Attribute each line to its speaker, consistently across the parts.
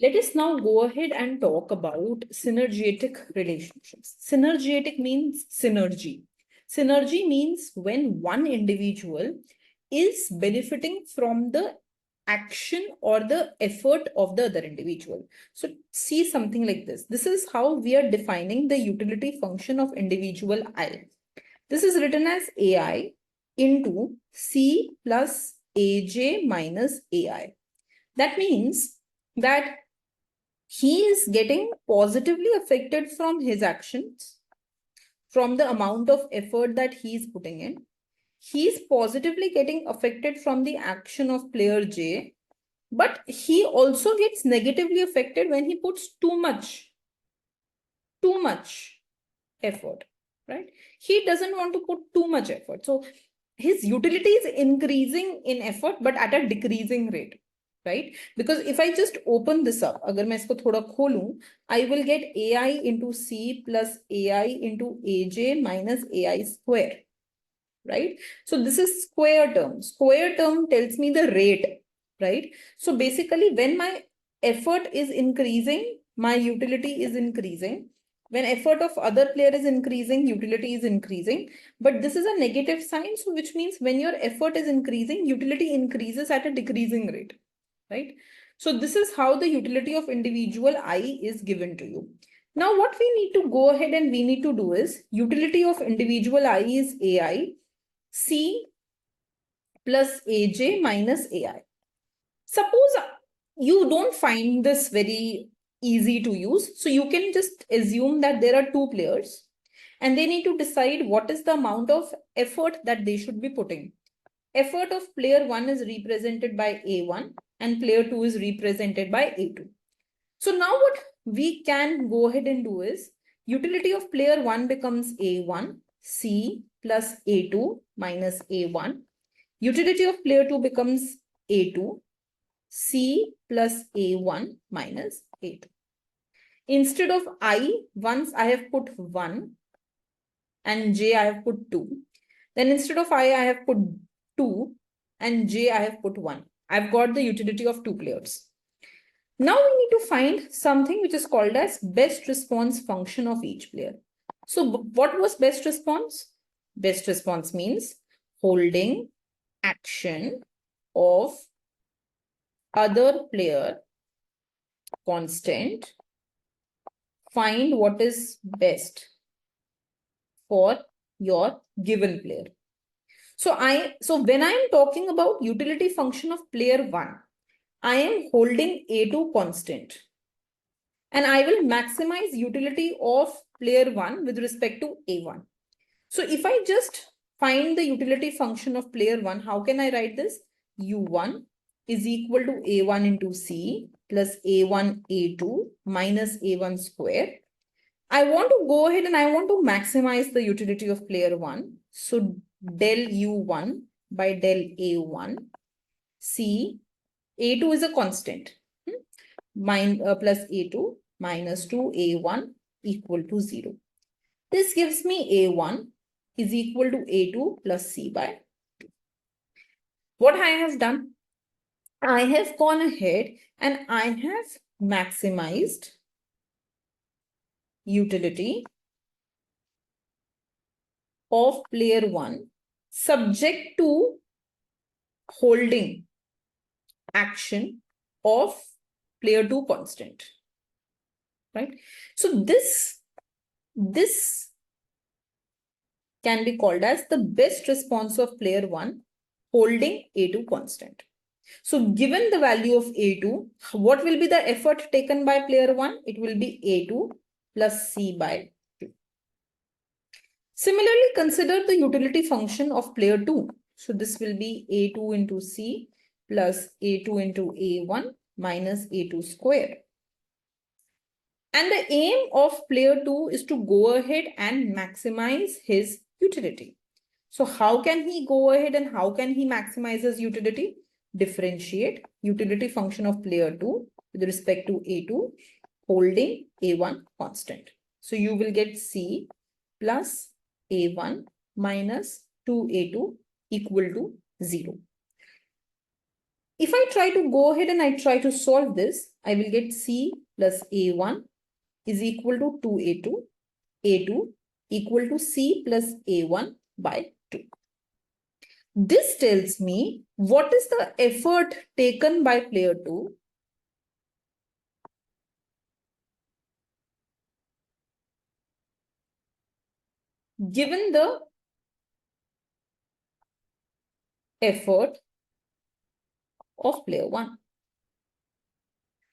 Speaker 1: Let us now go ahead and talk about synergistic relationships. Synergistic means synergy. Synergy means when one individual is benefiting from the action or the effort of the other individual. So see something like this. This is how we are defining the utility function of individual I. This is written as AI into C plus AJ minus AI. That means that he is getting positively affected from his actions, from the amount of effort that he is putting in. He's positively getting affected from the action of player J, but he also gets negatively affected when he puts too much effort, right? He doesn't want to put too much effort. So his utility is increasing in effort, but at a decreasing rate, right? Because if I just open this up, agar main isko thoda kholu, I will get AI into C plus AI into AJ minus AI square, right? So this is square term. Square term tells me the rate, right? So basically when my effort is increasing, my utility is increasing. When effort of other player is increasing, utility is increasing. But this is a negative sign, so which means when your effort is increasing, utility increases at a decreasing rate, right? So this is how the utility of individual I is given to you. Now what we need to go ahead and we need to do is utility of individual I is AI C plus AJ minus AI. Suppose you don't find this very easy to use. So you can just assume that there are two players and they need to decide what is the amount of effort that they should be putting. Effort of player 1 is represented by A1 and player 2 is represented by A2. So now what we can go ahead and do is utility of player 1 becomes A1 C plus A2 minus A1. Utility of player 2 becomes A2 C plus A1 minus A2. Instead of I, once I have put 1 and J I have put 2. Then instead of I have put 2 and J I have put 1. I've got the utility of two players. Now we need to find something which is called as best response function of each player. So what was best response? Best response means holding action of other player constant. Find what is best for your given player. So when I am talking about utility function of player 1, I am holding A2 constant. And I will maximize utility of player 1 with respect to A1. So if I just find the utility function of player 1, how can I write this? U1 is equal to A1 into C plus A1 A2 minus A1 square. I want to go ahead and I want to maximize the utility of player 1. So del U1 by del A1 C, A2 is a constant. Plus A2 minus 2A1 equal to 0. This gives me A1 is equal to A2 plus C by 2. What I have done, I have gone ahead and I have maximized utility of player 1 subject to holding action of player 2 constant, right? So this can be called as the best response of player 1 holding A2 constant. So given the value of A2, what will be the effort taken by player 1? It will be A2 plus C by 2. Similarly, consider the utility function of player 2. So this will be A2 into C plus A2 into A1 minus A2 square. And the aim of player 2 is to go ahead and maximize his utility. So how can he go ahead and how can he maximize his utility? Differentiate utility function of player 2 with respect to A2 holding A1 constant. So you will get C plus A1 minus 2A2 equal to 0. If I try to go ahead and I try to solve this, I will get C plus A1 is equal to 2A2, A2 equal to C plus A1 by 2. This tells me what is the effort taken by player 2 given the effort of player 1.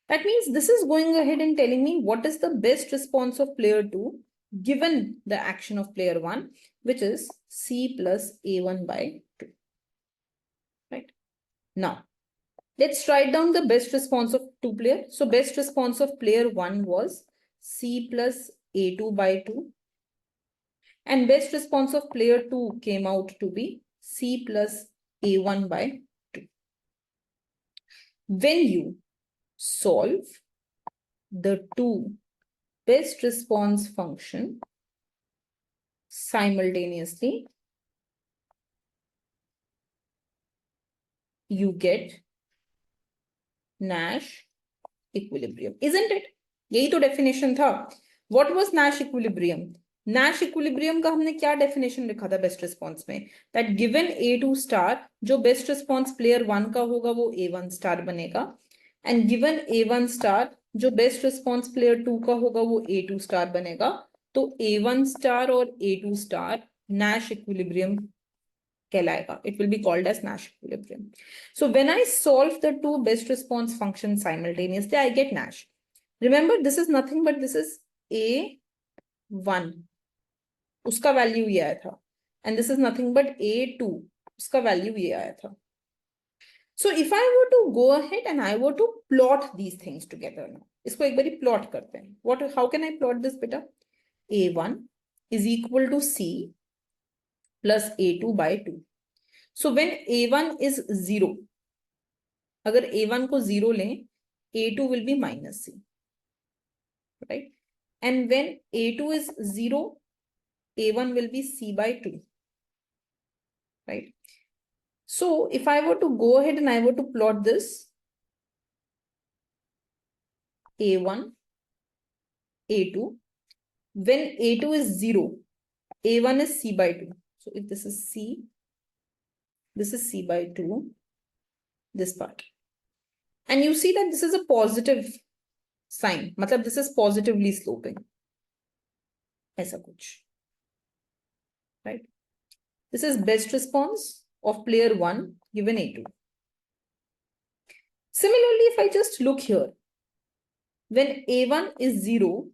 Speaker 1: That means this is going ahead and telling me what is the best response of player 2 given the action of player 1, which is C plus A1 by 2. Right? Now, let's write down the best response of two players. So best response of player 1 was C plus A2 by 2. And best response of player 2 came out to be C plus A1 by 2. When you solve the two best response function simultaneously, you get Nash equilibrium, isn't it? यही तो definition था. What was Nash equilibrium? Nash equilibrium का हमने क्या definition लिखा था best response में? That given A2 star, जो best response player 1 का होगा वो A1 star बनेगा, and given A1 star, जो best response player 2 का होगा वो A2 star बनेगा. तो A1 star और A2 star Nash equilibrium कहलाएगा. It will be called as Nash equilibrium. So when I solve the two best response functions simultaneously, I get Nash. Remember, this is nothing but this is A1. उसका value ये आया था. And this is nothing but A2. उसका value ये आया था. So if I were to go ahead and I were to plot these things together now, इसको एक बारी plot करते हैं. How can I plot this बेटा? A1 is equal to C plus A2 by 2. So when A1 is 0, अगर A1 को 0 लें, A2 will be minus C. Right? And when A2 is 0, A1 will be C by 2. Right? So if I were to go ahead and I were to plot this, A1, A2, when A2 is 0, A1 is C by 2. So if this is C by 2, this part. And you see that this is a positive sign. मतलब this is positively sloping. ऐसा कुछ. Right? This is best response of player 1 given A2. Similarly, if I just look here, when A1 is 0,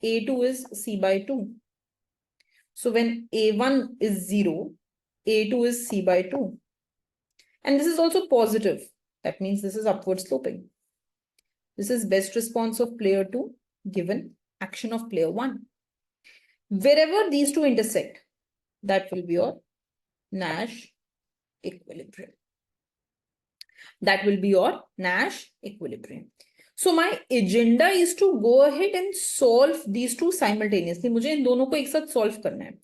Speaker 1: A2 is C by 2. So when A1 is 0, A2 is C by 2. And this is also positive. That means this is upward sloping. This is best response of player 2 given action of player 1. Wherever these two intersect, that will be your Nash equilibrium. That will be your Nash equilibrium. So my agenda is to go ahead and solve these two simultaneously. मुझे इन दोनों को एक साथ solve करना है.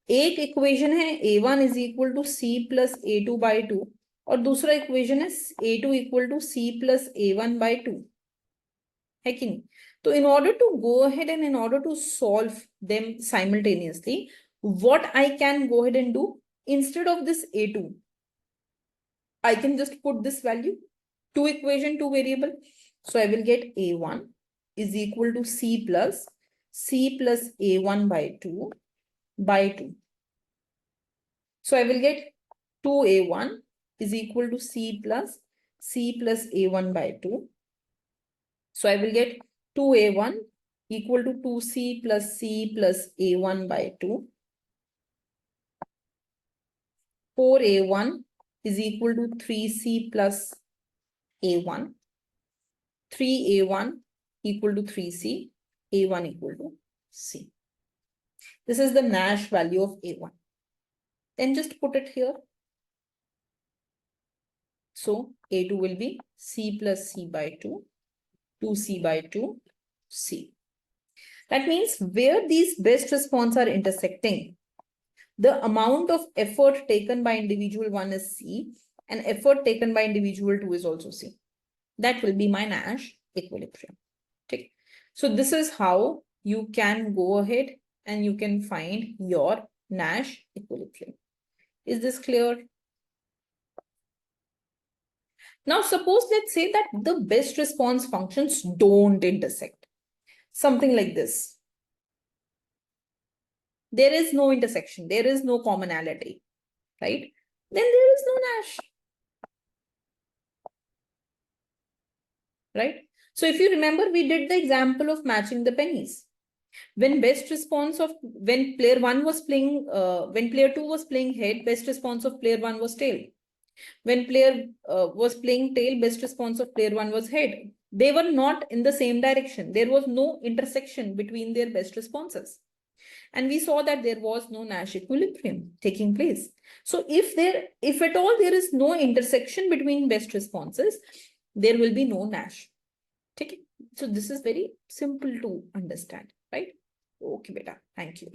Speaker 1: एक equation है A1 is equal to C plus A2 by 2 और दूसरा equation है A2 equal to C plus A1 by 2. है कि नहीं? So in order to go ahead and in order to solve them simultaneously, what I can go ahead and do, instead of this A2, I can just put this value, two equation, two variable. So I will get A1 is equal to C plus A1 by 2 by 2. So I will get 2A1 is equal to C plus A1 by 2. So I will get 2A1 equal to 2C plus A1 by 2. 4A1 is equal to 3C plus A1. 3A1 equal to 3C, A1 equal to C. This is the Nash value of A1. Then just put it here. So A2 will be C plus C by 2, 2C by 2, C. That means where these best response are intersecting, the amount of effort taken by individual one is C, and effort taken by individual 2 is also C. That will be my Nash equilibrium. Okay. So this is how you can go ahead and you can find your Nash equilibrium. Is this clear? Now, suppose let's say that the best response functions don't intersect. Something like this. There is no intersection. There is no commonality, right? Then there is no Nash, right? So if you remember, we did the example of matching the pennies. When best response of, when player 1 was playing, when player 2 was playing head, best response of player 1 was tail. When player was playing tail, best response of player 1 was head. They were not in the same direction. There was no intersection between their best responses. And we saw that there was no Nash equilibrium taking place. So if at all there is no intersection between best responses, there will be no Nash. Okay. So this is very simple to understand, right? Okay, beta. Thank you.